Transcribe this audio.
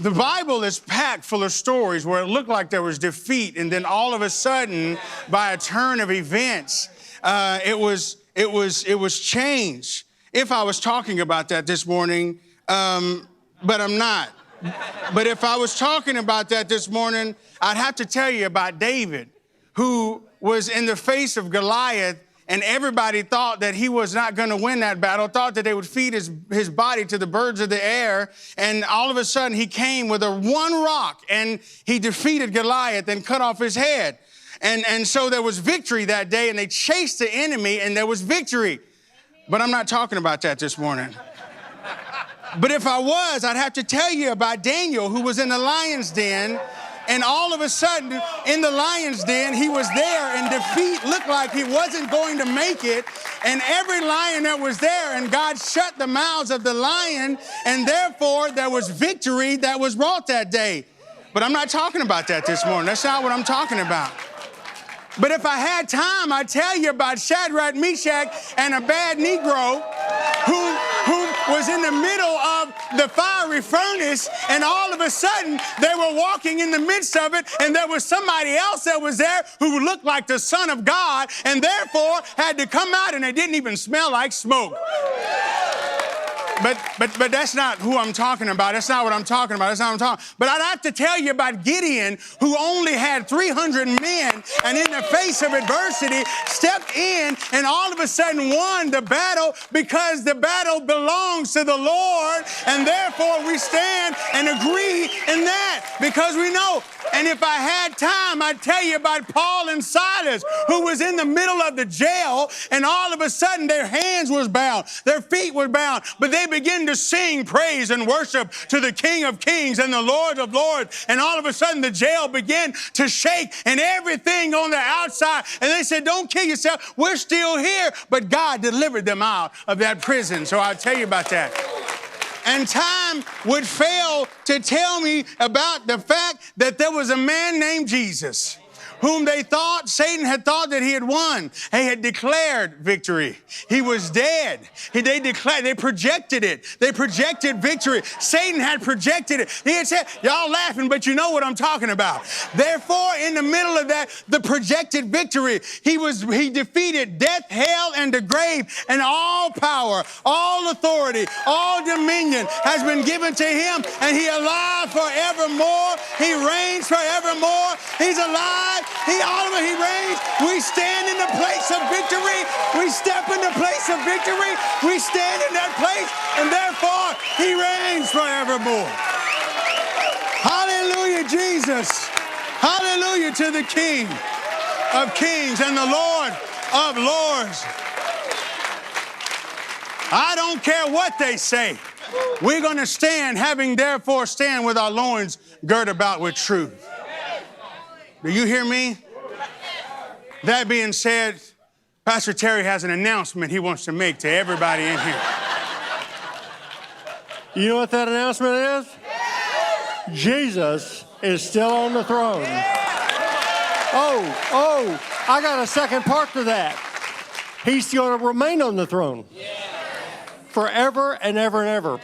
The Bible is packed full of stories where it looked like there was defeat, and then all of a sudden, by a turn of events, it was change. If I was talking about that this morning, but I'm not. But if I was talking about that this morning, I'd have to tell you about David, who was in the face of Goliath, and everybody thought that he was not going to win that battle, thought that they would feed his body to the birds of the air. And all of a sudden, he came with one rock, and he defeated Goliath and cut off his head. And so there was victory that day, and they chased the enemy, and there was victory. But I'm not talking about that this morning. But if I was, I'd have to tell you about Daniel, who was in the lion's den. And all of a sudden, in the lion's den, he was there, and defeat looked like he wasn't going to make it. And every lion that was there, and God shut the mouths of the lion, and therefore there was victory that was brought that day. But I'm not talking about that this morning. That's not what I'm talking about. But if I had time, I'd tell you about Shadrach, Meshach, and a bad Negro who was in the middle of the fiery furnace, and all of a sudden they were walking in the midst of it, and there was somebody else that was there who looked like the Son of God, and therefore had to come out, and it didn't even smell like smoke. But that's not who I'm talking about. That's not what I'm talking about. That's not what I'm talking. But I'd have to tell you about Gideon, who only had 300 men, and in the face of adversity, stepped in and all of a sudden won the battle, because the battle belongs to the Lord, and therefore we stand and agree in that, because we know. And if I had time, I'd tell you about Paul and Silas, who was in the middle of the jail, and all of a sudden their hands was bound, their feet were bound, but they began to sing praise and worship to the King of Kings and the Lord of Lords. And all of a sudden the jail began to shake, and everything on the outside. And they said, "Don't kill yourself. We're still here." But God delivered them out of that prison. So I'll tell you about that. And time would fail to tell me about the fact that there was a man named Jesus, whom Satan had thought that he had won. He had declared victory. He was dead. They projected it. They projected victory. Satan had projected it. He had said, y'all laughing, but you know what I'm talking about. Therefore, in the middle of that, the projected victory, he defeated death, hell, and the grave, and all power, all authority, all dominion has been given to him, and he alive forevermore. He reigns forevermore. He's alive. He reigns. We stand in the place of victory. We step in the place of victory. We stand in that place, and therefore he reigns forevermore. Hallelujah, Jesus. Hallelujah to the King of Kings and the Lord of Lords. I don't care what they say. We're going to stand, having therefore stand with our loins girt about with truth. Do you hear me? That being said, Pastor Terry has an announcement he wants to make to everybody in here. You know what that announcement is? Jesus is still on the throne. Oh, I got a second part to that. He's going to remain on the throne forever and ever and ever.